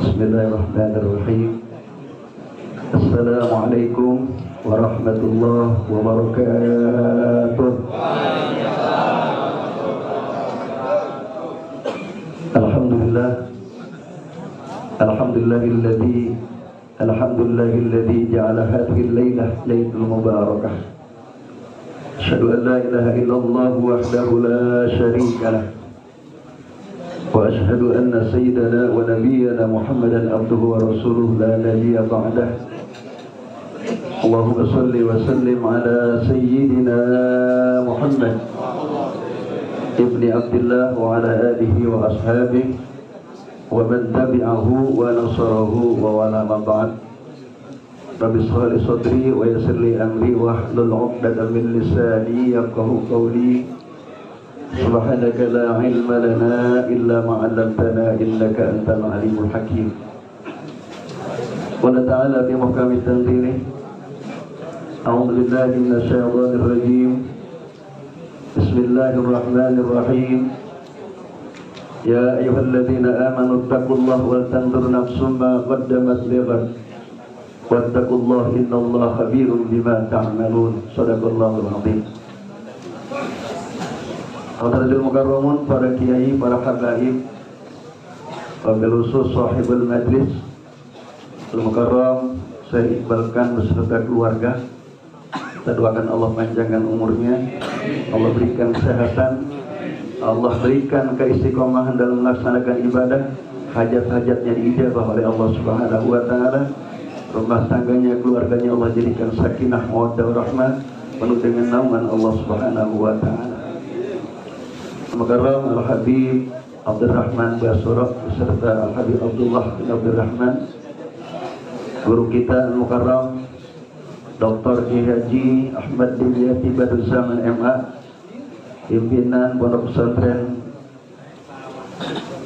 Bismillahirrahmanirrahim. Assalamualaikum warahmatullahi wabarakatuh. Alhamdulillahilladzi ja'ala hadhihi al-lailah lailatul mubarakah. Asyhadu an la ilaha illallah wahdahu la syarika lah. Wa asyhadu anna sayyidana wa nabiyyana Muhammadan abduhu wa rasuluhu la nabiyya ba'dah. Allahumma salli wa sallim ala sayyidina Muhammad ibni Abdillah wa ala alihi wa ashabihi wa man tabi'ahu wa nasarahu wa wala ma ba'd. Rabbi shrah li sadri wa yassir li amri wahlul 'uqdatam min lisani yafqahu qawli. Subhanaka la ilma lana illa ma 'allamtana innaka antal alimul hakim. Wa ta'ala bi muhkamit tanzilih. A'udzu billahi minasy syaithanir rajim. Bismillahirrahmanirrahim. Ya ayyuhalladzina amanu taqullaha wal tanzur nafsum ma qaddamat lighad. Wattaqullaha innallaha khabirun bima ta'malun. Shadaqallahul 'azim. Hadirin mukarramun, para kiai, para habaib, wabil khusus sahibul majlis al-mukarram, saya iqbalkan beserta keluarga. Kita doakan Allah panjangkan umurnya, Allah berikan kesehatan, Allah berikan keistiqomahan dalam melaksanakan ibadah, hajat-hajatnya diijabah oleh Allah Subhanahu wa taala. Rumah tangganya, keluarganya Allah jadikan sakinah, mawaddah, rahmah, penuh dengan naungan Allah Subhanahu wa taala. Mukarram Al-Habib Abdurrahman Basurah beserta Al-Habib Abdullah bin Abdurrahman, guru kita Al-Mukarram Dr. Haji Ahmad bin Yati Badruzzaman MA, pimpinan Pondok Pesantren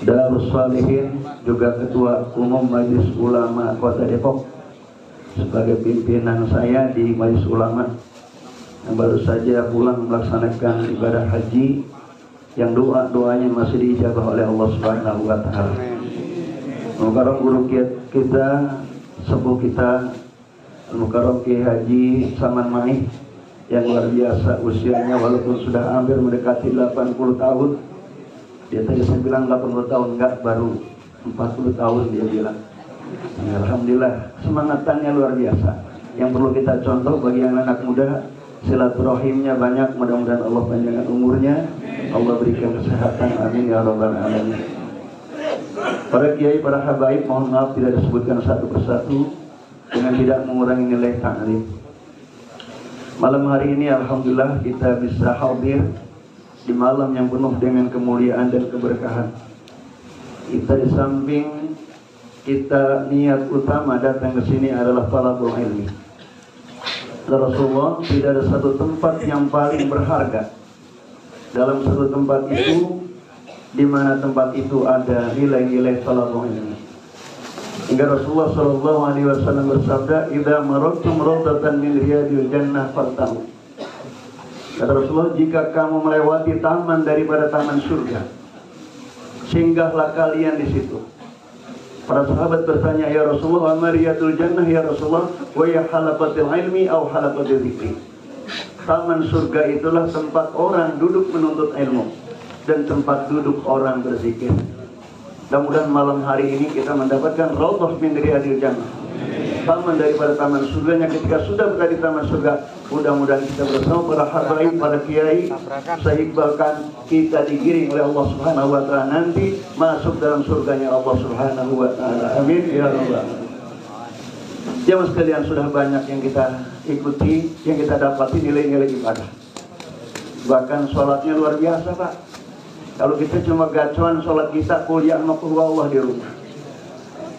Darus Salihin, juga Ketua Umum Majelis Ulama Kota Depok, sebagai pimpinan saya di Majelis Ulama yang baru saja pulang melaksanakan ibadah haji, yang doanya masih diijabah oleh Allah Subhanahu wa taala. Mukarram guru kita, sepuh kita Al-Mukarram Kiai Haji Saman Maih yang luar biasa usianya, walaupun sudah hampir mendekati 80 tahun. Dia tadi saya bilang 80 tahun, enggak, baru 40 tahun dia bilang. Alhamdulillah, semangatannya luar biasa. Yang perlu kita contoh bagi yang anak muda, silaturahimnya banyak, mudah-mudahan Allah panjangkan umurnya, Allah berikan kesehatan, amin ya rabbal alamin. Para kiai, para habaib, mohon maaf tidak disebutkan satu persatu dengan tidak mengurangi nilai ta'lim. Malam hari ini alhamdulillah kita bisa hadir di malam yang penuh dengan kemuliaan dan keberkahan. Kita di samping kita niat utama datang ke sini adalah talabul ilmi. Rasulullah, tidak ada satu tempat yang paling berharga dalam satu tempat itu di mana tempat itu ada nilai-nilai talabul ilmi. Hingga Rasulullah SAW bersabda, "Idza marartum rawdatan min riyadil jannah fartahu." Kata Rasulullah, jika kamu melewati taman daripada taman surga, singgahlah kalian di situ. Para sahabat bertanya, "Ya Rasulullah, ma riyadul jannah ya Rasulullah? Wa ya halafatil ilmi aw halafatil dzikri?" Taman surga itulah tempat orang duduk menuntut ilmu dan tempat duduk orang berzikir. Mudah-mudahan malam hari ini kita mendapatkan raudhah min riyadil jannah, taman daripada taman surganya. Ketika sudah berada di taman surga, mudah-mudahan kita bersama para habaib, para kiai, saya iqbalkan kita digiring oleh Allah Subhanahu wa taala nanti masuk dalam surganya Allah Subhanahu wa taala. Amin ya rabbal alamin. Jamaah sekalian, sudah banyak yang kita ikuti, yang kita dapati nilai-nilai ibadah. Bahkan sholatnya luar biasa, Pak. Kalau kita cuma gacuan sholat kita, kuliah sama Allah di rumah.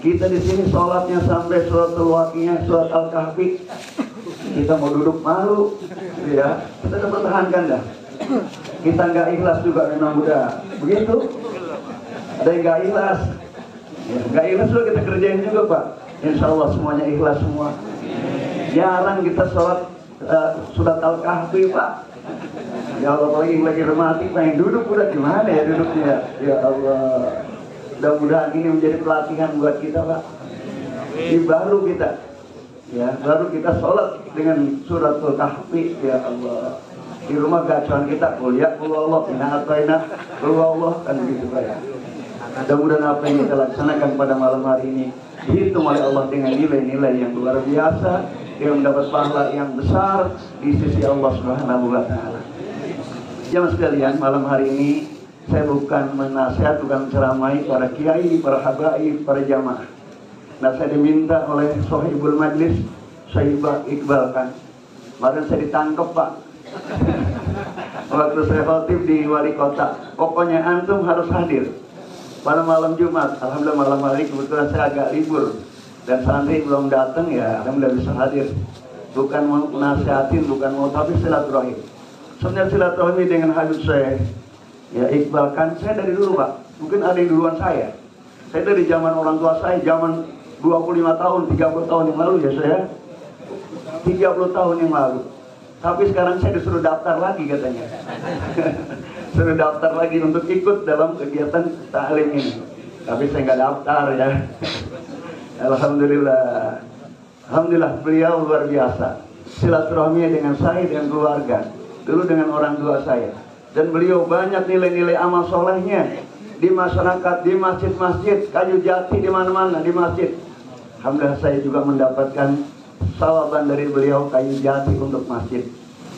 Kita di sini sholatnya sampai suratul Waqiah, surat Al-Kahfi. Kita mau duduk malu, ya. Kita udah pertahankan dah. Kita nggak ikhlas juga memang udah begitu. Ada yang nggak ikhlas, ya, nggak ikhlas juga kita kerjain juga, Pak. Insya Allah semuanya ikhlas semua. Jarang kita sholat surat Al-Kahfi, Pak. Ya Allah, lagi mati pengen duduk udah gimana ya duduknya? Ya Allah. Mudah-mudahan ini menjadi pelatihan buat kita, Pak. Ini baru kita, ya, baru kita sholat dengan suratul kahfi, ya Allah. Di rumah gacuan kita, kuliah, Allah, Allah, kan begitu, Pak. Mudah-mudahan apa yang kita laksanakan pada malam hari ini dihitung oleh Allah dengan nilai-nilai yang luar biasa, yang mendapat pahala yang besar di sisi Allah Subhanahu wa Ta'ala. Jamaah sekalian, malam hari ini saya bukan menasihat, bukan menceramai para kiai, para habaib, para jamaah. Nah, saya diminta oleh Sohibul Majlis, Syahibah Iqbal kan. Kemarin saya ditangkap, Pak. Waktu saya khotib di wali kota, pokoknya antum harus hadir pada malam Jumat. Alhamdulillah malam hari kebetulan saya agak libur dan santri belum datang, ya alhamdulillah bisa hadir. Bukan mau nasihatin, bukan mau, tapi silaturahim. Sebenarnya silaturahmi dengan Habib saya, ya Iqbal kan, saya dari dulu, Pak. Mungkin ada yang duluan saya. Saya dari zaman orang tua saya, zaman 25 tahun, 30 tahun yang lalu ya saya. 30 tahun yang lalu. Tapi sekarang saya disuruh daftar lagi katanya. Suruh daftar lagi untuk ikut dalam kegiatan ta'lim ini. Tapi saya nggak daftar ya. Alhamdulillah. Alhamdulillah beliau luar biasa. Silaturahmi dengan saya, dengan keluarga. Dulu dengan orang tua saya. Dan beliau banyak nilai-nilai amal solehnya di masyarakat, di masjid-masjid, kayu jati di mana-mana, di masjid. Alhamdulillah saya juga mendapatkan sawaban dari beliau kayu jati untuk masjid.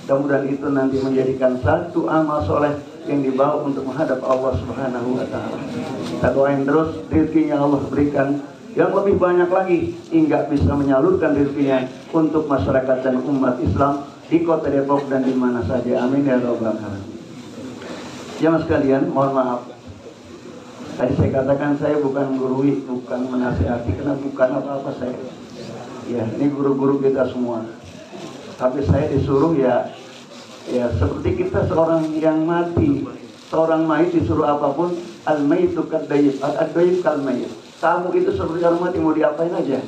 Mudah-mudahan itu nanti menjadikan satu amal soleh yang dibawa untuk menghadap Allah Subhanahu wa Ta'ala. Kita doain terus rezekinya Allah berikan yang lebih banyak lagi hingga bisa menyalurkan rezekinya untuk masyarakat dan umat Islam di kota Depok dan di mana saja. Amin ya rabbal alamin. Jamaah sekalian, mohon maaf. Tadi saya katakan saya bukan menggurui, bukan menasihati, karena bukan apa-apa saya. Ya, ini guru-guru kita semua. Tapi saya disuruh ya seperti kita seorang yang mati, seorang mayit disuruh apapun, al-mayitu kad-dayyib, ad-dayyib kal-mayyit. Kamu itu seperti orang mati, mau diapain aja,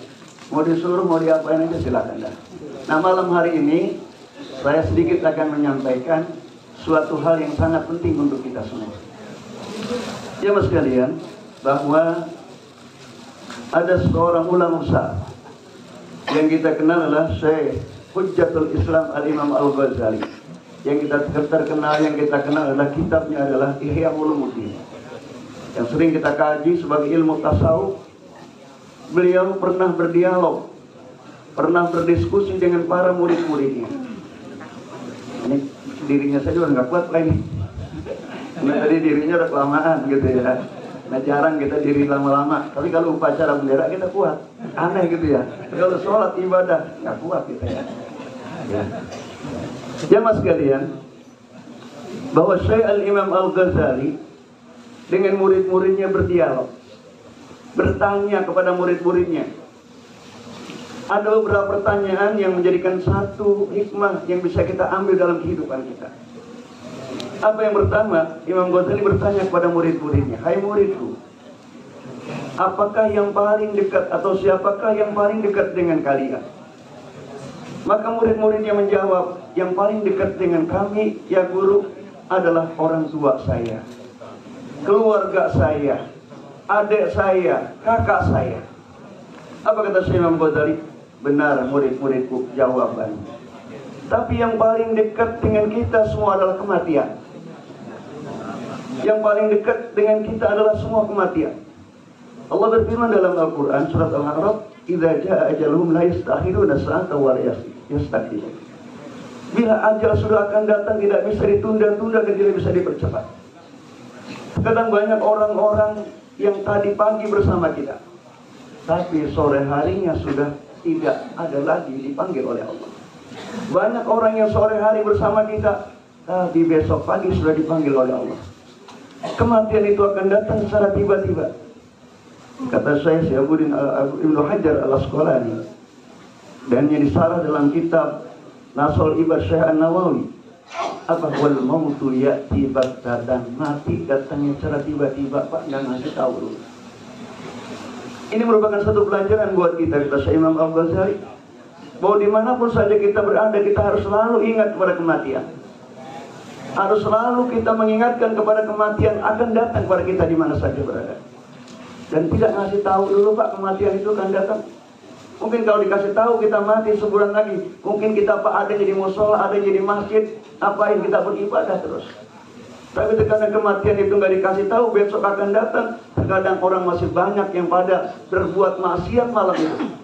mau disuruh, mau diapain aja silakan dah. Nah, malam hari ini saya sedikit akan menyampaikan suatu hal yang sangat penting untuk kita semua. Ya mas sekalian, bahwa ada seorang ulama besar yang kita kenal adalah Syekh Hujjatul Islam Al-Imam Al-Ghazali. Yang kita terkenal, yang kita kenal adalah kitabnya adalah Ihya Ulumuddin, yang sering kita kaji sebagai ilmu tasawuf. Beliau pernah berdialog, pernah berdiskusi dengan para murid-muridnya. Ini dirinya saja udah nggak kuat lah ini. Nah, tadi dirinya udah kelamaan gitu ya. Nah, jarang kita diri lama-lama. Tapi kalau upacara bendera kita kuat. Aneh gitu ya. Kalau sholat ibadah nggak kuat kita ya. Jamaah sekalian, bahwa Syekh Al-Imam Al-Ghazali dengan murid-muridnya berdialog, bertanya kepada murid-muridnya. Ada beberapa pertanyaan yang menjadikan satu hikmah yang bisa kita ambil dalam kehidupan kita. Apa yang pertama, Imam Ghazali bertanya kepada murid-muridnya, hai muridku, apakah yang paling dekat atau siapakah yang paling dekat dengan kalian? Maka murid-muridnya menjawab, yang paling dekat dengan kami, ya guru, adalah orang tua saya, keluarga saya, adik saya, kakak saya. Apa kata Syekh Imam Ghazali? Benar murid-muridku, jawabannya. Tapi yang paling dekat dengan kita semua adalah kematian. Yang paling dekat dengan kita adalah semua kematian. Allah berfirman dalam Al-Quran surat Al-A'raf, "Idza jaa ajaluhum la yastakhiruna sa'atan wa la yastaqdimun." Bila ajal sudah akan datang, tidak bisa ditunda-tunda dan tidak bisa dipercepat. Kadang banyak orang-orang yang tadi pagi bersama kita, tapi sore harinya sudah tidak ada lagi dipanggil oleh Allah. Banyak orang yang sore hari bersama kita, tapi besok pagi sudah dipanggil oleh Allah. Kematian itu akan datang secara tiba-tiba. Kata saya Syaikhuddin Ibnu Hajar Al-Asqalani, dan yang disarah dalam kitab Nasrul Ibad Syekh An-Nawawi, apa wal mautu ya'ti baghtatan, mati datangnya secara tiba-tiba, Pak, nggak ngasih tahu dulu. Ini merupakan satu pelajaran buat kita, kata Syekh Imam Al-Ghazali, bahwa dimanapun saja kita berada, kita harus selalu ingat kepada kematian. Harus selalu kita mengingatkan kepada kematian akan datang kepada kita di mana saja berada. dan tidak ngasih tahu dulu Pak kematian itu akan datang. Mungkin kalau dikasih tahu kita mati sebulan lagi, mungkin kita Pak ada jadi musola, ada jadi masjid, apain kita beribadah terus. Tapi terkadang kematian itu nggak dikasih tahu, besok akan datang. Terkadang orang masih banyak yang pada berbuat maksiat malam itu.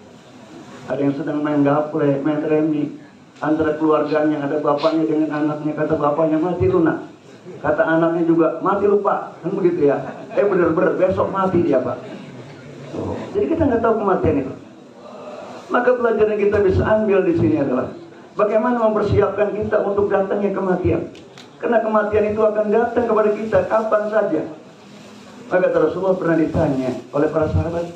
Ada yang sedang main gaple, main remi, antara keluarganya, ada bapaknya dengan anaknya, kata bapaknya mati lu nak, kata anaknya juga mati lu Pak, kan begitu ya. Bener-bener besok mati dia Pak. Jadi kita nggak tahu kematian itu. Maka pelajaran yang kita bisa ambil di sini adalah bagaimana mempersiapkan kita untuk datangnya kematian. Karena kematian itu akan datang kepada kita kapan saja. Maka Rasulullah pernah ditanya oleh para sahabat,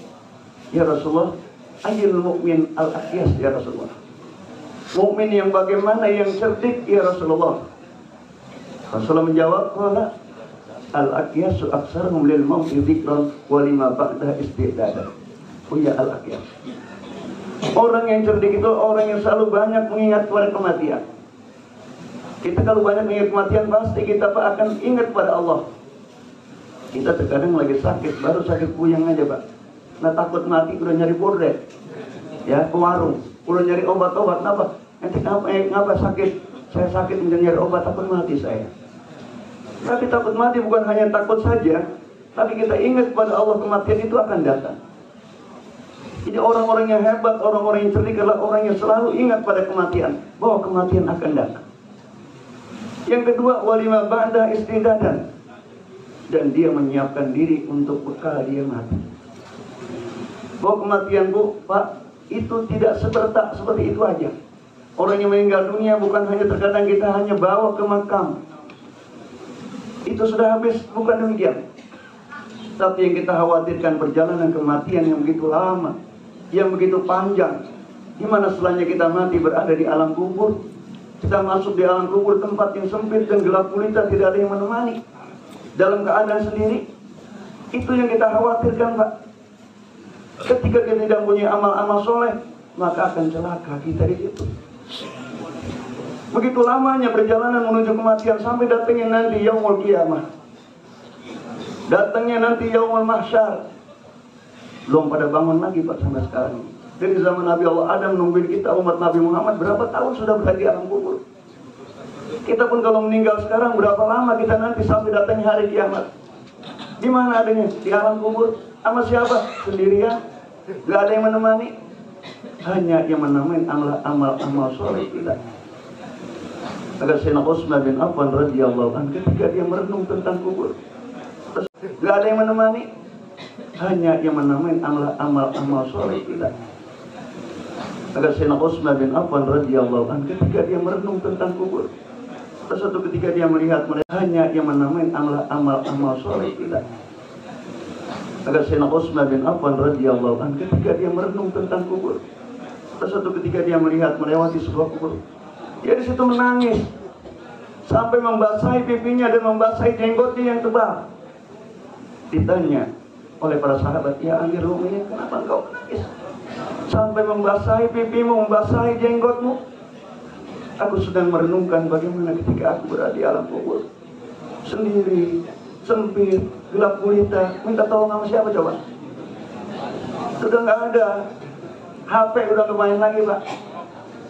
ya Rasulullah, ayyul mu'min al-aqyas ya Rasulullah. Mukmin yang bagaimana, yang cerdik ya Rasulullah. Rasulullah menjawab, qala al-aqyasu aktsaruhum lil mauti dzikran wa lima ba'da istidadan. Oh ya al-aqyas. Orang yang cerdik itu orang yang selalu banyak mengingat pada kematian. Kita kalau banyak mengingat kematian, pasti kita Pak akan ingat pada Allah. Kita terkadang lagi sakit, baru sakit puyeng aja Pak. Nah takut mati, udah nyari bordet, ya ke warung, udah nyari obat-obat. Kenapa? Nanti ngapa sakit? Saya sakit menjadi nyari obat, takut mati saya. Tapi takut mati bukan hanya takut saja, tapi kita ingat pada Allah, kematian itu akan datang. Jadi orang-orang yang hebat, orang-orang yang cerdik adalah orang yang selalu ingat pada kematian, bahwa kematian akan datang. Yang kedua, walima ba'da istidadan, dan dia menyiapkan diri untuk bekal dia mati. Bahwa kematian Bu, Pak, itu tidak serentak seperti itu aja. Orang yang meninggal dunia bukan hanya terkadang kita hanya bawa ke makam, itu sudah habis, bukan demikian. Tapi yang kita khawatirkan perjalanan kematian yang begitu lama, yang begitu panjang. Di mana setelahnya kita mati berada di alam kubur. Kita masuk di alam kubur, tempat yang sempit dan gelap gulita, tidak ada yang menemani, dalam keadaan sendiri. Itu yang kita khawatirkan Pak. Ketika kita tidak punya amal-amal soleh, maka akan celaka kita di situ. Begitu lamanya perjalanan menuju kematian, sampai datangnya nanti yaumul qiyamah, datangnya nanti yaumul mahsyar. Belum pada bangun lagi Pak sampai sekarang. Dari zaman Nabi Allah Adam nungguin kita umat Nabi Muhammad berapa tahun sudah berada di alam kubur. Kita pun kalau meninggal sekarang, berapa lama kita nanti sampai datangnya hari kiamat. Di mana adanya? Di alam kubur. Sama siapa? Sendirian. Gak ada yang menemani. Hanya yang menemani amal soleh kita. Agar Sayyidina Utsman bin Affan radhiyallahu anhu ketika dia merenung tentang kubur, gak ada yang menemani. Hanya yang menemani amal soleh kita. Agar Sayyidina Utsman bin Affan radhiyallahu anhu ketika dia merenung tentang kubur, suatu ketika dia melihat hanya yang menemani amal soleh kita. Agar Sayyidina Utsman bin Affan radhiyallahu anhu ketika dia merenung tentang kubur, suatu ketika dia melihat melewati sebuah kubur, dia di situ menangis sampai membasahi pipinya dan membasahi jenggotnya yang tebal. Ditanya oleh para sahabat, ya Amirul Mukminin, kenapa engkau menangis sampai membasahi pipimu, membasahi jenggotmu? Aku sedang merenungkan bagaimana ketika aku berada di alam kubur, sendiri, sempit, gelap gulita, minta tolong sama siapa coba? Sudah nggak ada HP, udah nggak main lagi Pak.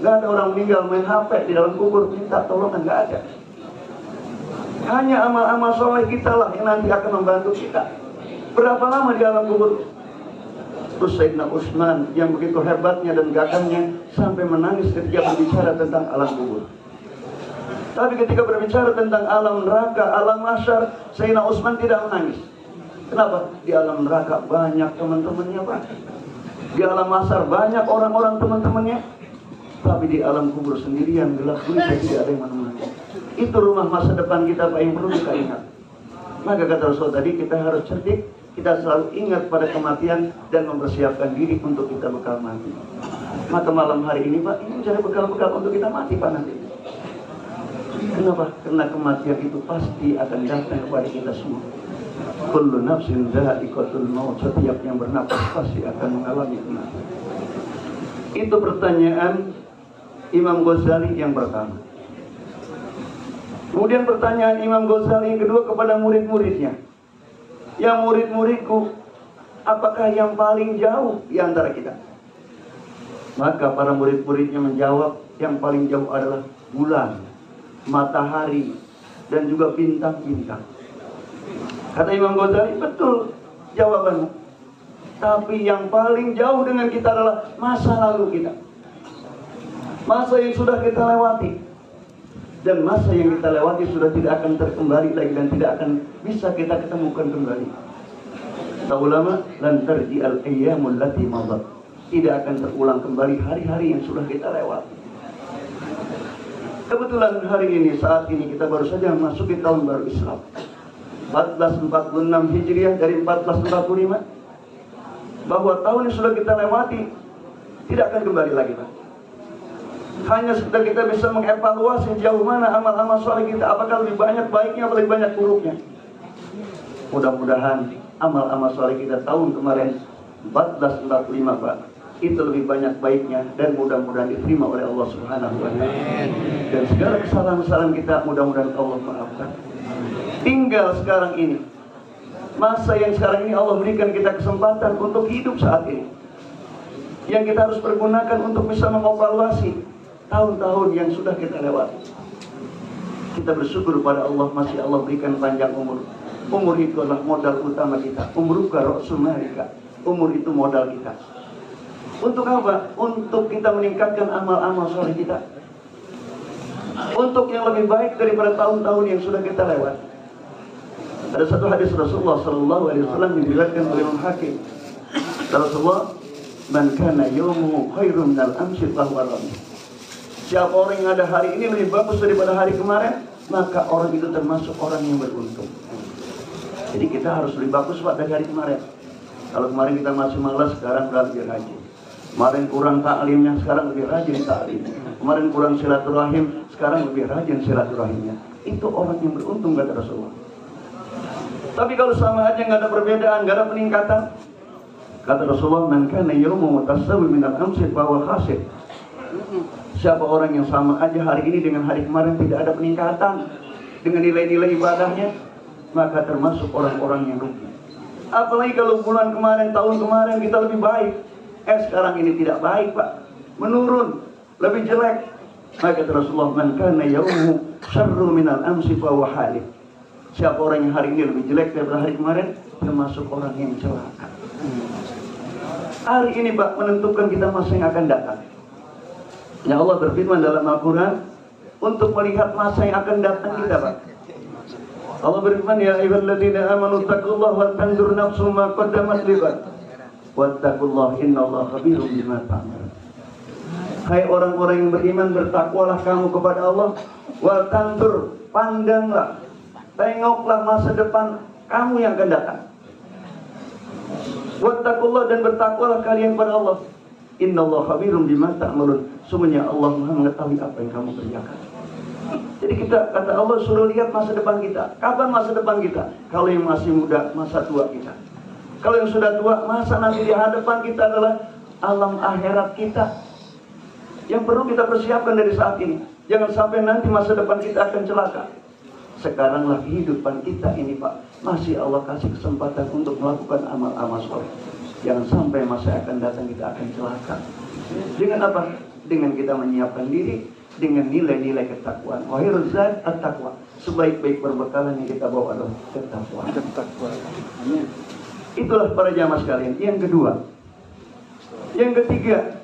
Nggak ada orang meninggal main HP di dalam kubur minta tolongan, nggak ada. Hanya amal-amal soleh kita lah yang nanti akan membantu kita. Berapa lama di alam kubur? Terus Sayyidina Utsman yang begitu hebatnya dan gagahnya sampai menangis ketika berbicara tentang alam kubur. Tapi ketika berbicara tentang alam neraka, alam mahsyar, Sayyidina Utsman tidak menangis. Kenapa? Di alam neraka banyak teman-temannya Pak. Di alam mahsyar banyak orang-orang teman-temannya. Tapi di alam kubur sendirian, gelap gulita, tidak ada yang menemani. Itu rumah masa depan kita Pak yang perlu kita ingat. Maka kata Rasul tadi, kita harus cerdik, kita selalu ingat pada kematian dan mempersiapkan diri untuk kita bekal mati. Maka malam hari ini Pak, ini mencari bekal-bekal untuk kita mati Pak nanti. Kenapa? Karena kematian itu pasti akan datang kepada kita semua. Kullu nafsin dha'iqatul maut, setiap yang bernafas pasti akan mengalami kematian. Itu pertanyaan Imam Ghazali yang pertama. Kemudian pertanyaan Imam Ghazali yang kedua kepada murid-muridnya. Yang murid-muridku, apakah yang paling jauh di antara kita? Maka para murid-muridnya menjawab, yang paling jauh adalah bulan, matahari, dan juga bintang-bintang. Kata Imam Ghazali, betul jawabanmu. Tapi yang paling jauh dengan kita adalah masa lalu kita. Masa yang sudah kita lewati. Dan masa yang kita lewati sudah tidak akan terkembali lagi dan tidak akan bisa kita ketemukan kembali. Kata ulama, lan tarji'al ayyamul lati madat. Tidak akan terulang kembali hari-hari yang sudah kita lewati. Kebetulan hari ini, saat ini kita baru saja memasuki tahun baru Islam 1446 Hijriah dari 1445. Bahwa tahun yang sudah kita lewati tidak akan kembali lagi, Pak. Hanya sekedar kita bisa mengevaluasi jauh mana amal-amal soleh kita, apakah lebih banyak baiknya atau lebih banyak buruknya. Mudah-mudahan amal-amal soleh kita tahun kemarin 1445, Pak, itu lebih banyak baiknya dan mudah-mudahan diterima oleh Allah Subhanahu wa Ta'ala. Dan segala kesalahan-kesalahan kita mudah-mudahan Allah maafkan. Tinggal sekarang ini, masa yang sekarang ini Allah berikan kita kesempatan untuk hidup saat ini, yang kita harus pergunakan untuk bisa mengevaluasi tahun-tahun yang sudah kita lewati. Kita bersyukur pada Allah, masih Allah berikan panjang umur. Umur itu adalah modal utama kita. Umruka ra'sul malika. Umur itu modal kita. Untuk apa? Untuk kita meningkatkan amal-amal soleh kita. Untuk yang lebih baik daripada tahun-tahun yang sudah kita lewat. Ada satu hadis Rasulullah SAW diriwayatkan oleh Imam Hakim. Rasulullah, man kana yawmuhu khairun minal amsi fahuwa ramih. Siapa orang yang ada hari ini lebih bagus daripada hari kemarin, maka orang itu termasuk orang yang beruntung. Jadi kita harus lebih bagus, Pak, dari hari kemarin. Kalau kemarin kita masih malas, sekarang udah lebih rajin. Kemarin kurang taklimnya, sekarang lebih rajin taklimnya. Kemarin kurang silaturahim, sekarang lebih rajin silaturahimnya. Itu orang yang beruntung, kata Rasulullah. Tapi kalau sama aja nggak ada perbedaan, nggak ada peningkatan, kata Rasulullah, man kana yawmuhu tasawwi minal amsi fahuwa khasir. Siapa orang yang sama aja hari ini dengan hari kemarin tidak ada peningkatan dengan nilai-nilai ibadahnya, maka termasuk orang-orang yang rugi. Apalagi kalau bulan kemarin, tahun kemarin kita lebih baik, sekarang ini tidak baik, Pak, menurun, lebih jelek. Maka kata Rasulullah, man kana yawmuhu syarru minal amsi fahuwa halik. Siapa orang yang hari ini lebih jelek daripada hari kemarin, termasuk orang yang celaka. Hari ini, Pak, menentukan kita masa yang akan datang. Ya Allah berfirman dalam Al-Quran untuk melihat masa yang akan datang kita, Pak. Allah berfirman, ya ayyuhalladzina amanu taqullaha wa tanzur nafsum ma qaddamat lighad wattaqullaha innallaha khabirum bima ta'malun. Hai orang-orang yang beriman, bertakwalah kamu kepada Allah, wa tanzur, pandanglah, tengoklah masa depan kamu yang akan datang. Wattaqullaha, dan bertakwalah kalian kepada Allah. Innallaha khabirum bima ta'malun. Sungguhnya Allah Maha mengetahui apa yang kamu kerjakan. Jadi kita, kata Allah, suruh lihat masa depan kita. Kapan masa depan kita? Kalau yang masih muda, masa tua kita. Kalau yang sudah tua, masa nanti di hadapan kita adalah alam akhirat kita, yang perlu kita persiapkan dari saat ini. Jangan sampai nanti masa depan kita akan celaka. Sekaranglah kehidupan kita ini, Pak, masih Allah kasih kesempatan untuk melakukan amal-amal soleh. Jangan sampai masa akan datang kita akan celaka. Dengan apa? Dengan kita menyiapkan diri dengan nilai-nilai ketakwaan. Khairuz zad at-taqwa. Sebaik-baik perbekalan yang kita bawa adalah ketakwaan. Amin. Itulah para jamaah sekalian. Yang kedua. Yang ketiga.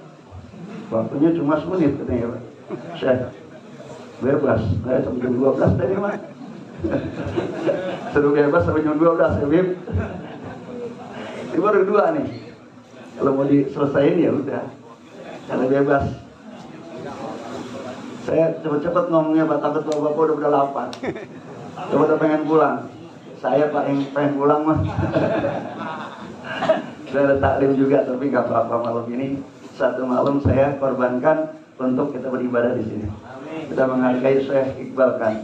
Waktunya cuma semenit katanya, Pak. Syekh, bebas. Saya sampai jam 12 tadi, Pak. Suruh bebas sampai jam 12, Habib. Ini baru dua nih. Kalau mau diselesain ya udah. Karena bebas. Saya cepat-cepat ngomongnya, Pak, takut bapak udah lapar. Udah pengen pulang. Saya, Pak, yang pengen pulang, Mas. Saya ada taklim juga, tapi nggak apa-apa malam ini. Satu malam saya korbankan untuk kita beribadah di sini. Kita menghargai Syekh Iqbal Kan.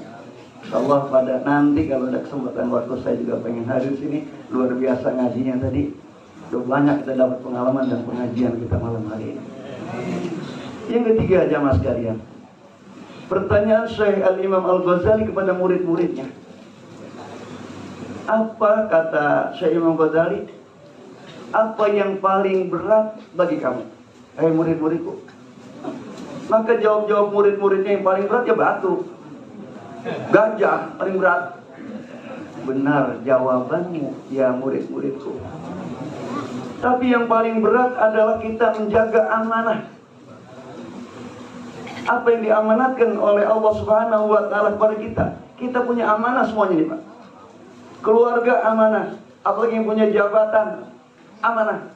Insyaallah pada nanti kalau ada kesempatan waktu saya juga pengen hadir sini. Luar biasa ngajinya tadi. Udah banyak kita dapat pengalaman dan pengajian kita malam hari ini. Yang ketiga, jamaah sekalian. Pertanyaan Syekh Al-Imam Al-Ghazali kepada murid-muridnya. Apa kata Syekh Imam Ghazali? apa yang paling berat bagi kamu? Hai murid-muridku. Maka jawab-jawab murid-muridnya yang paling berat ya batu, gajah paling berat. Benar jawabanmu ya murid-muridku. Tapi yang paling berat adalah kita menjaga amanah. Apa yang diamanatkan oleh Allah Subhanahu wa Ta'ala kepada kita. Kita punya amanah semuanya nih Pak. Keluarga amanah, apalagi yang punya jabatan amanah,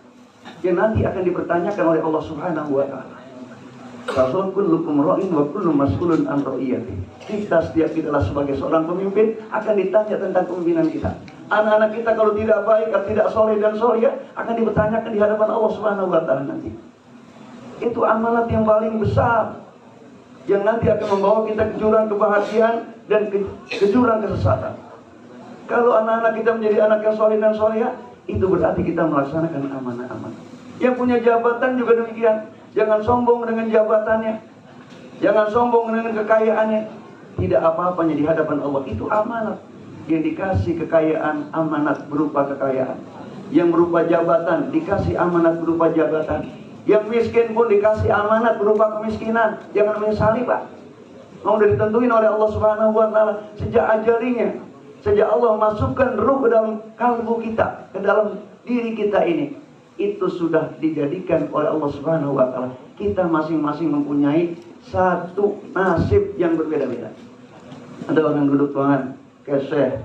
yang nanti akan dipertanyakan oleh Allah Subhanahu wa Ta'ala. Rasul kullukum ra'in wa kullu mas'ulun an ra'iyati. Setiap kita adalah sebagai seorang pemimpin akan ditanya tentang kepemimpinan kita. Anak-anak kita kalau tidak baik, atau tidak soleh dan soleh akan dipertanyakan di hadapan Allah Subhanahu wa Ta'ala nanti. Itu amanat yang paling besar, yang nanti akan membawa kita ke jurang kebahagiaan dan ke jurang kesesatan. Kalau anak-anak kita menjadi anak yang soleh dan soleh, itu berarti kita melaksanakan amanah-amanah. Yang punya jabatan juga demikian. Jangan sombong dengan jabatannya, jangan sombong dengan kekayaannya. Tidak apa-apanya di hadapan Allah. Itu amanat. Yang dikasih kekayaan, amanat berupa kekayaan. Yang berupa jabatan, dikasih amanat berupa jabatan. Yang miskin pun dikasih amanat berupa kemiskinan. Jangan menyesali Pak. Mau udah ditentuin oleh Allah Subhanahu wa Ta'ala sejak ajalinya. Sejak Allah masukkan ruh ke dalam kalbu kita, ke dalam diri kita ini, itu sudah dijadikan oleh Allah Subhanahu wa Ta'ala. Kita masing-masing mempunyai satu nasib yang berbeda-beda. Ada orang duduk ruangan keseh,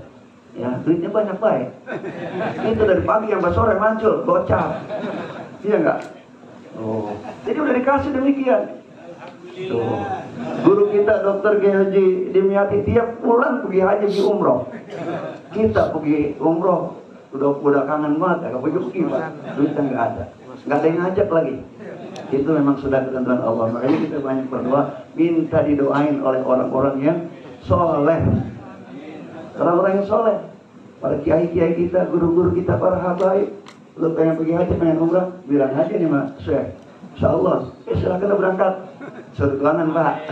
ya duitnya banyak baik. Itu dari pagi sampai sore mancul, gocap. Iya enggak? Oh, jadi udah dikasih demikian. Tuh. Guru kita Dr. Kiai Haji Dimyati tiap bulan pergi haji di umroh. Kita pergi umroh udah kangen banget, agak pergi Pak. Duitnya nggak ada yang ngajak lagi. Itu memang sudah ketentuan Allah. Makanya kita banyak berdoa, minta didoain oleh orang-orang yang soleh, orang-orang yang soleh, para kiai-kiai kita, guru-guru kita, para habaib. Lu pengen pergi haji, pengen umrah, bilang aja nih Mas Syekh, insyaallah, silakan berangkat. Suruh kanan Pak.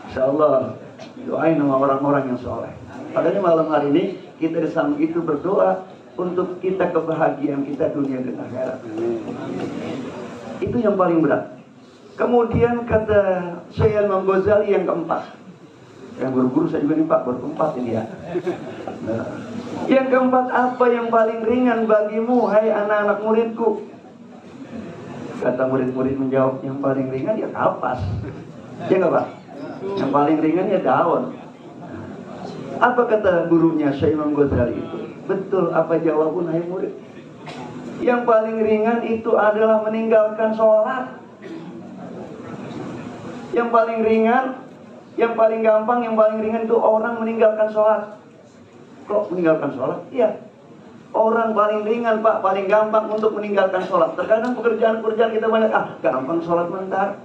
Insyaallah doain sama orang-orang yang soleh. Padahal malam hari ini kita di samping itu berdoa untuk kita kebahagiaan kita dunia dan akhirat. Itu yang paling berat. Kemudian kata Syekh Imam Ghazali yang keempat. Yang guru-guru saya juga nih Pak, baru keempat ini ya. Nah, yang keempat, apa yang paling ringan bagimu hai anak-anak muridku? Kata murid-murid menjawab, yang paling ringan ya kapas. Ya enggak Pak? Yang paling ringan ya daun. Apa kata gurunya Syekh Imam Ghazali itu? Betul apa jawaban hai murid? Yang paling ringan itu adalah meninggalkan sholat. Yang paling ringan, yang paling gampang, yang paling ringan itu orang meninggalkan sholat. Kok meninggalkan sholat? Iya. Orang paling ringan Pak, paling gampang untuk meninggalkan sholat. Terkadang pekerjaan-pekerjaan kita banyak, gampang sholat bentar.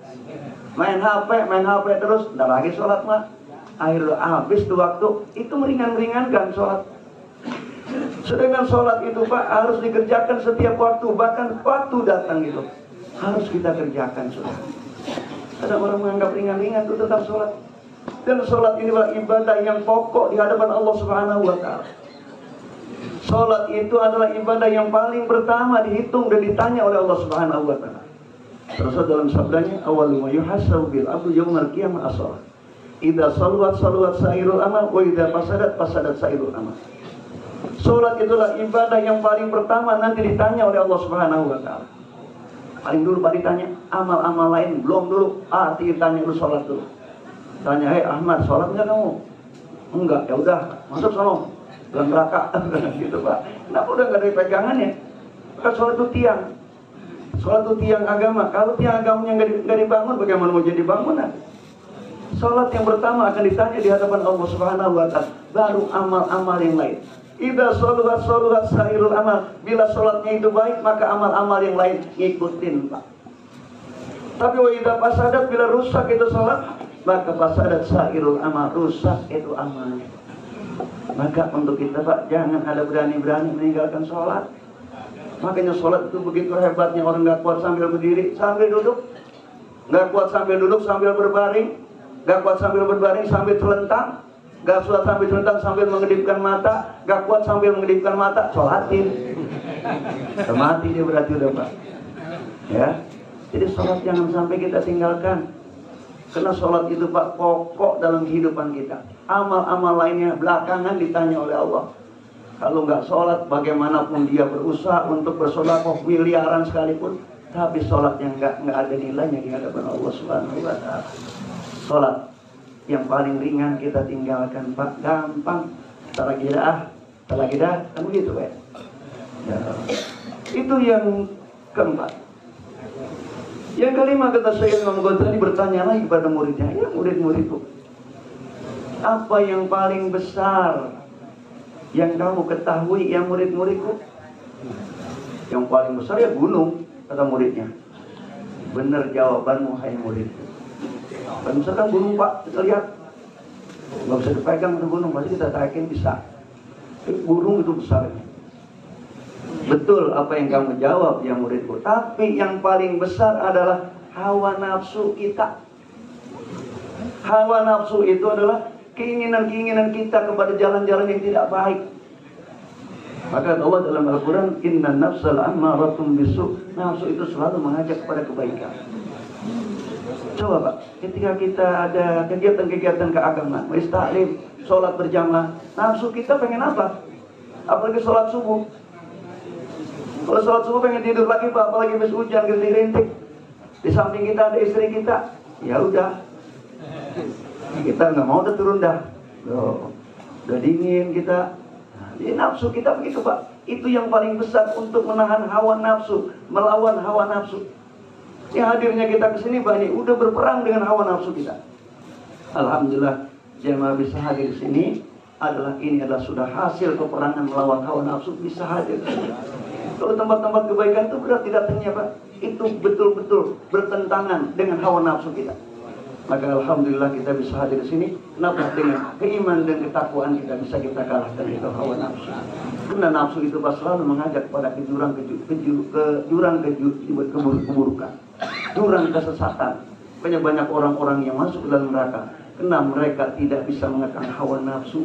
Main HP terus, ntar lagi sholat mah. Akhirnya habis tuh waktu, itu meringankan sholat. Sedangkan sholat itu Pak harus dikerjakan setiap waktu, bahkan waktu datang itu harus kita kerjakan sudah. Ada orang menganggap ringan-ringan itu tentang sholat. Dan sholat ini adalah ibadah yang pokok di hadapan Allah Subhanahu wa Ta'ala. Sholat itu adalah ibadah yang paling pertama dihitung dan ditanya oleh Allah Subhanahu wa Ta'ala. Terus dalam sabdanya, awwalu ma yuhasabu bil abdu yaumil qiyamah as-shalah. Idza salawat sairul amal wa idza fasadat sairul amal. Sholat itulah ibadah yang paling pertama nanti ditanya oleh Allah Subhanahu wa Ta'ala. Paling dulu Pak ditanya, amal-amal lain belum dulu. Ditanya lu sholat dulu. Tanya, hei Ahmad, sholat enggak kamu? Enggak, ya udah, masuk sono. Dalam neraka, gitu Pak. Kenapa udah nggak ada pegangannya? Kan sholat itu tiang. Sholat itu tiang agama. Kalau tiang agamanya nggak dibangun, bagaimana mau jadi bangunan? Sholat yang pertama akan ditanya di hadapan Allah Subhanahu wa Ta'ala. Baru amal-amal yang lain. Idza saluhat sairul amal. Bila sholatnya itu baik, maka amal-amal yang lain ngikutin Pak. Tapi wa idza fasadat, bila rusak itu sholat, maka fasadat sairul amal, rusak itu amalnya. Maka untuk kita Pak, jangan ada berani-berani meninggalkan sholat. Makanya sholat itu begitu hebatnya. Orang gak kuat sambil berdiri, sambil duduk. Gak kuat sambil duduk, sambil berbaring. Gak kuat sambil berbaring, sambil terlentang. Gak kuat sambil terlentang, sambil mengedipkan mata. Gak kuat sambil mengedipkan mata, sholatin. Udah mati dia berarti udah Pak. Ya, jadi sholat jangan sampai kita tinggalkan. Karena sholat itu Pak pokok dalam kehidupan kita. Amal-amal lainnya belakangan ditanya oleh Allah. Kalau nggak sholat, bagaimanapun dia berusaha untuk bersedekah miliaran sekalipun, tapi sholatnya nggak ada nilainya di hadapan Allah Subhanahu Wa Taala. Sholat yang paling ringan kita tinggalkan Pak, gampang. Talagidah, kan begitu Pak. Ya. Itu yang keempat. Yang kelima kata Syekh Imam Ghazali bertanya lagi kepada muridnya, ya murid-muridku, apa yang paling besar yang kamu ketahui ya murid-muridku? Yang paling besar ya gunung, kata muridnya. Benar jawabanmu hai muridku. Paling besar kan gunung Pak, kita lihat. Nggak bisa dipegang ke gunung, pasti kita tarikin bisa. Gunung itu besar. Betul apa yang kamu jawab ya muridku. Tapi yang paling besar adalah hawa nafsu kita. Hawa nafsu itu adalah keinginan-keinginan kita kepada jalan-jalan yang tidak baik. Maka Allah dalam Al-Quran, inna nafsal ammaratun bisu. Nafsu itu selalu mengajak kepada kebaikan. Coba Pak, ketika kita ada kegiatan-kegiatan keagamaan, istaklim, sholat berjamaah, nafsu kita pengen apa? Apalagi sholat subuh. Kalau sholat subuh pengen tidur lagi Pak, apalagi habis hujan rintik-rintik. Di samping kita ada istri kita, ya udah. Kita nggak mau turun dah. Udah dingin kita. Jadi nafsu kita begitu Pak. Itu yang paling besar untuk menahan hawa nafsu, melawan hawa nafsu. Ya hadirnya kita ke sini Pak, ini udah berperang dengan hawa nafsu kita. Alhamdulillah jemaah bisa hadir di sini ini adalah sudah hasil peperangan melawan hawa nafsu, bisa hadir. Kalau tempat-tempat kebaikan itu berarti datangnya Pak, itu betul-betul bertentangan dengan hawa nafsu kita. Maka alhamdulillah kita bisa hadir di sini. Kenapa? Dengan keimanan dan ketakwaan kita bisa kita kalahkan itu hawa nafsu. Karena nafsu itu Pak selalu mengajak pada jurang keburukan, jurang kesesatan. Banyak orang-orang yang masuk dalam neraka karena mereka tidak bisa mengekang hawa nafsu.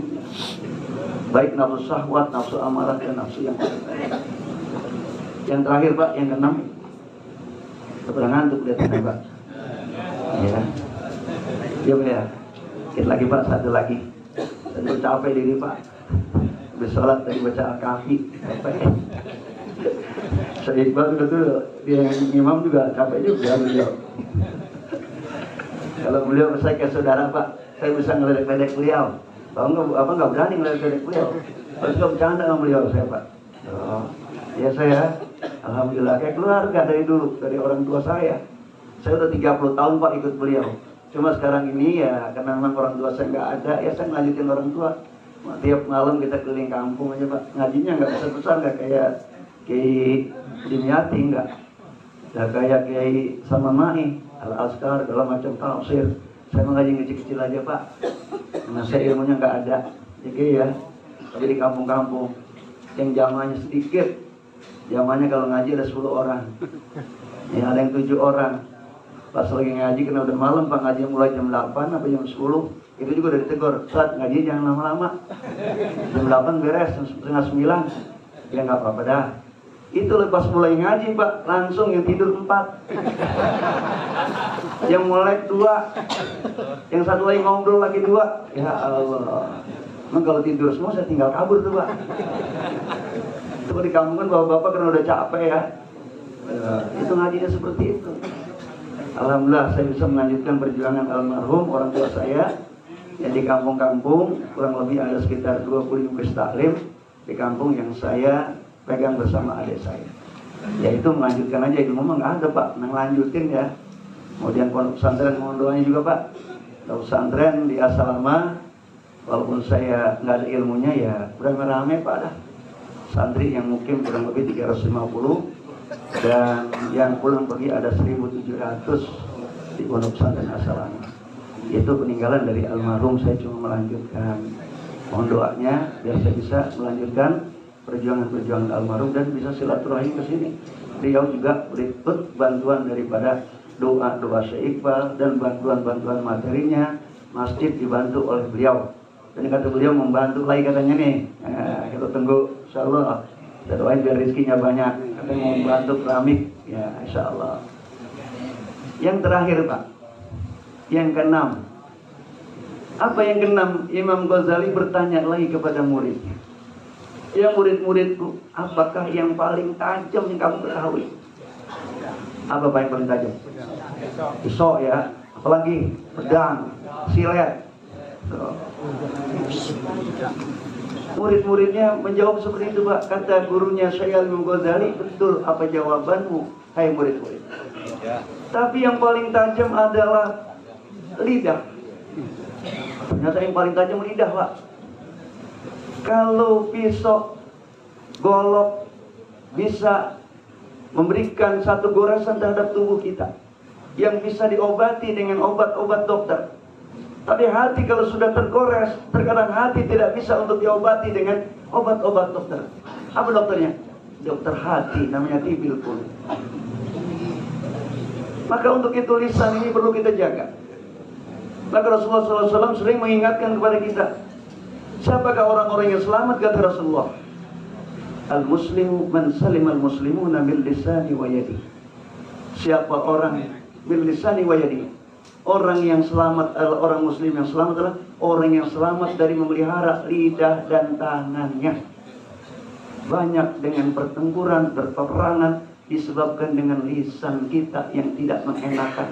Baik nafsu syahwat, nafsu amarah, dan nafsu yang lain. Yang terakhir Pak, yang keenam. Setelah ngantuk lihat Pak. Ya. Iya Pak ya. Kita lagi Pak, satu lagi. Tentu capek diri Pak. Habis sholat tadi baca Al-Kahfi. Saya Iqbal itu dia imam juga capek juga beliau. Kalau beliau saya kayak saudara Pak, saya bisa ngeledek-ledek beliau. Kalau nggak berani ngeledek-ledek beliau. Kalau suka bercanda sama beliau saya Pak. Oh, ya saya, alhamdulillah kayak keluarga dari dulu, dari orang tua saya. Saya udah 30 tahun Pak ikut beliau. Cuma sekarang ini ya karena memang orang tua saya nggak ada, ya saya ngelanjutin orang tua. Tiap malam kita keliling kampung aja Pak. Ngajinya nggak besar-besar, nggak kayak Kiai Dimyati, nggak kayak Kiai sama Mai, Al-Askar, segala macam tafsir. Saya mengaji kecil-kecil aja Pak. Karena saya ilmunya nggak ada. Jadi ya, jadi kampung-kampung yang jamaahnya sedikit. Jamaahnya kalau ngaji ada 10 orang. Ya ada yang 7 orang. Pas lagi ngaji kena udah malam Pak, ngaji mulai jam 8 sampai jam 10. Itu juga udah ditegur, saat ngaji jangan lama-lama. Jam 8 beres, jam setengah 9. Ya nggak apa-apa dah. Itu lepas mulai ngaji Pak, langsung yang tidur 4. Yang mulai 2. Yang satu lagi ngobrol lagi 2. Ya Allah. Emang kalau tidur semua saya tinggal kabur tuh Pak. Itu di kampung kan bapak-bapak karena udah capek ya. Itu ngajinya seperti itu. Alhamdulillah saya bisa melanjutkan perjuangan almarhum orang tua saya yang di kampung-kampung, kurang lebih ada sekitar 25 taklim di kampung yang saya pegang bersama adik saya. Yaitu melanjutkan aja, ilmu mah nggak ada Pak, ngelanjutin ya. Kemudian pondok pesantren mohon doanya juga Pak. Pondok pesantren di Asalama, walaupun saya nggak ada ilmunya ya rame-rame Pak dah. Santri yang mungkin kurang lebih 350. Dan yang pulang pergi ada 1.700 di pondok pesantren Asalama. Itu peninggalan dari almarhum, saya cuma melanjutkan. Mohon doanya biar saya bisa melanjutkan perjuangan almarhum dan bisa silaturahim ke sini. Beliau juga berikut bantuan daripada doa-doa Syekh Iqbal dan bantuan-bantuan materinya. Masjid dibantu oleh beliau. Dan kata beliau membantu lagi katanya nih. Kita tunggu insyaallah Kita doain biar rezekinya banyak. Katanya mau bantu keramik, ya insya Allah. Yang terakhir Pak, yang keenam. Apa yang keenam? Imam Ghazali bertanya lagi kepada muridnya. Ya murid-muridku, apakah yang paling tajam yang kamu ketahui? Apa Pak yang paling tajam? Pisau ya, apalagi pedang, silet. Murid-muridnya menjawab seperti itu Pak. Kata gurunya Syekh Imam Ghazali, betul apa jawabanmu, hai murid-murid. Tapi yang paling tajam adalah lidah. Ternyata yang paling tajam lidah Pak. Kalau pisau golok bisa memberikan satu goresan terhadap tubuh kita yang bisa diobati dengan obat-obat dokter. Tapi hati kalau sudah tergores, terkadang hati tidak bisa untuk diobati dengan obat-obat dokter. Apa dokternya? Dokter hati, namanya tibil pun. Maka untuk itu lisan ini perlu kita jaga. Maka Rasulullah SAW sering mengingatkan kepada kita, siapakah orang-orang yang selamat? Kata Rasulullah, al-muslimu man salim al-muslimuna bil lisani wa yadi. Siapa orang bil lisani wa yadi? Orang yang selamat adalah orang muslim yang selamat adalah orang yang selamat dari memelihara lidah dan tangannya. Banyak dengan pertempuran, berpeperangan disebabkan dengan lisan kita yang tidak mengenakan.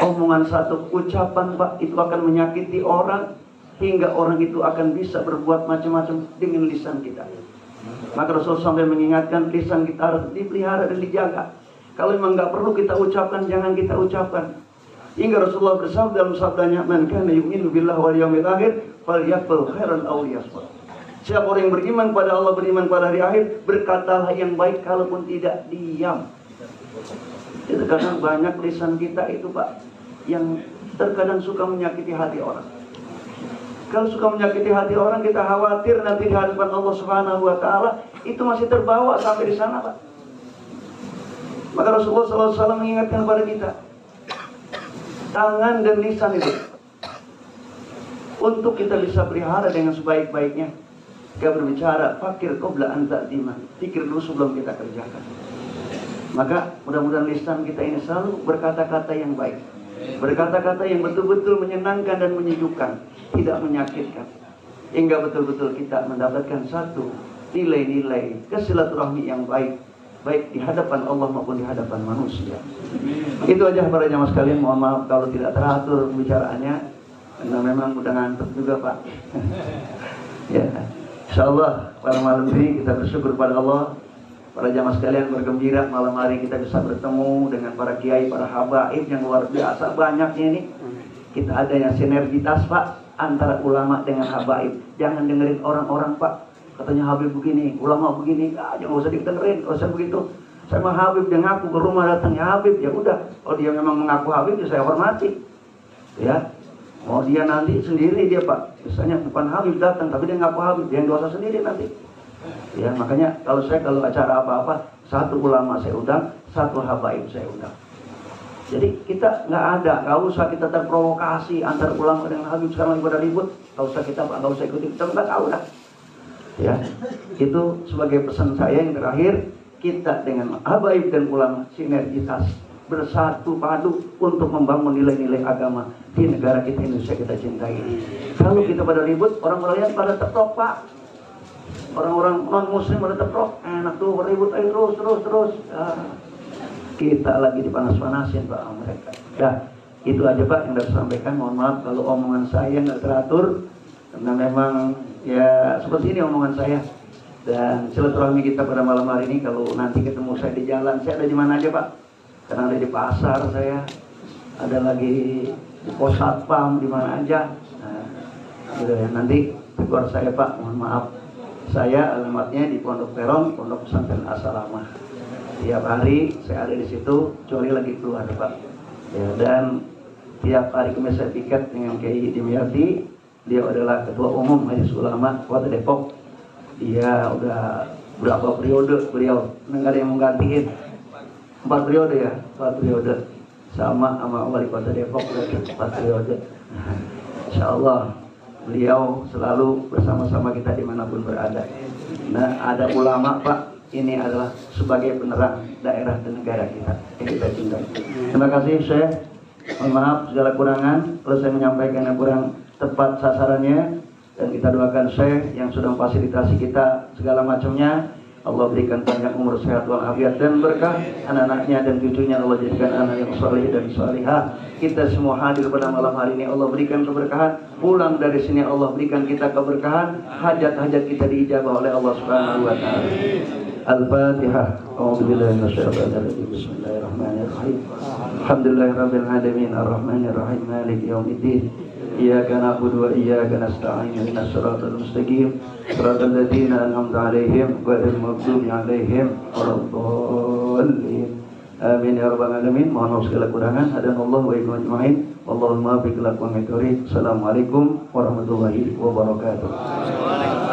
Omongan satu ucapan Pak itu akan menyakiti orang, hingga orang itu akan bisa berbuat macam-macam dengan lisan kita. Maka Rasulullah sampai mengingatkan lisan kita harus dipelihara dan dijaga. Kalau memang nggak perlu kita ucapkan, jangan kita ucapkan. Hingga Rasulullah bersabda dalam sabdanya, "Man kana yu'minu billahi wal yawmil akhir falyaqul khairan aw liyasmut." Siapa orang yang beriman pada Allah, beriman pada hari akhir, berkatalah yang baik, kalaupun tidak diam. Itu karena banyak lisan kita itu Pak yang terkadang suka menyakiti hati orang. Kalau suka menyakiti hati orang, kita khawatir nanti di hadapan Allah Subhanahu wa taala itu masih terbawa sampai di sana Pak. Maka Rasulullah SAW mengingatkan kepada kita, tangan dan lisan itu untuk kita bisa pelihara dengan sebaik-baiknya. Kita berbicara, fakir qabla an ta'diman, pikir dulu sebelum kita kerjakan. Maka mudah-mudahan lisan kita ini selalu berkata-kata yang baik, berkata-kata yang betul-betul menyenangkan dan menyejukkan, tidak menyakitkan, hingga betul-betul kita mendapatkan satu nilai-nilai kesilaturahmi yang baik, baik di hadapan Allah maupun di hadapan manusia. Itu aja para jamaah sekalian. Mohon maaf kalau tidak teratur pembicaraannya, karena memang udah ngantuk juga Pak. Ya, insyaallah pada malam ini kita bersyukur pada Allah. Para jamaah sekalian bergembira malam hari kita bisa bertemu dengan para kiai, para habaib yang luar biasa banyaknya ini. Kita ada yang sinergitas Pak antara ulama dengan habaib. Jangan dengerin orang-orang Pak, katanya Habib begini, ulama begini, jangan usah didengerin, kalau saya begitu. Saya mah Habib, dia ngaku ke rumah datangnya Habib, ya udah. Kalau dia memang mengaku Habib, ya saya hormati. Ya, mau dia nanti sendiri dia Pak, misalnya bukan Habib datang, tapi dia ngaku Habib, dia yang dosa sendiri nanti. Ya, makanya kalau acara apa-apa, satu ulama saya undang, satu habaib saya undang. Jadi kita nggak usah kita terprovokasi antara ulama dengan habib. Sekarang lagi pada ribut, nggak usah kita ikuti, kita nggak tahu dah. Ya, itu sebagai pesan saya yang terakhir. Kita dengan habaib dan ulama sinergitas, bersatu padu untuk membangun nilai-nilai agama di negara kita Indonesia kita cintai. Kalau kita pada ribut, orang lain pada teprok Pak. Orang-orang non-muslim pada teprok, enak tuh beribut ayo terus. Kita lagi dipanas-panasin Pak mereka. Dah, itu aja Pak yang harus sampaikan. Mohon maaf kalau omongan saya nggak teratur, karena memang ya seperti ini omongan saya. Dan silaturahmi kita pada malam hari ini, kalau nanti ketemu saya di jalan, saya ada di mana aja Pak? Karena ada di pasar saya, ada lagi di pos satpam, di mana aja. Nah, gitu ya. Nanti tegur saya Pak, mohon maaf. Saya alamatnya di Pondok Peron, Pondok Pesantren As-Salamah. Tiap hari saya ada di situ, kecuali lagi keluar Pak. Ya, dan tiap hari Kamis saya piket dengan Kiai Dimyati. Dia adalah Ketua Umum Majelis Ulama Kota Depok. Dia udah berapa periode beliau, nggak ada yang menggantiin. 4 periode ya, 4 periode. Sama Wali Kota Depok udah 4 periode. Insya Allah beliau selalu bersama-sama kita dimanapun berada. Nah, ada ulama Pak, ini adalah sebagai penerang daerah dan negara kita yang kita cintai. Terima kasih Syekh. Mohon maaf segala kurangan kalau saya menyampaikan yang kurang tepat sasarannya, dan kita doakan Syekh yang sudah memfasilitasi kita segala macamnya. Allah berikan panjang umur, sehat walafiat dan berkah. Anak-anaknya dan cucunya Allah jadikan anak yang saleh dan salihah. Kita semua hadir pada malam hari ini, Allah berikan keberkahan. Pulang dari sini Allah berikan kita keberkahan. Hajat-hajat kita diijabah oleh Allah Subhanahu wa taala. Al-Fatihah. A'udzubillahi minasyaitonir rajim. Bismillahirrahmanirrahim. Alhamdulillahirabbil alamin arrahmanir rahim maliki yaumiddin. Iyyaka na'budu wa iyyaka nasta'in ihdinas siratal mustaqim siratal ladzina an'amta 'alaihim ghairil maghdubi 'alaihim waladdallin. Amin ya rabbal alamin. Mohon maaf segala kurangan. Hadanallahu wa iyyakum ajma'in. Wallahu muwaffiq ila aqwamit thoriq. Assalamualaikum warahmatullahi wabarakatuh.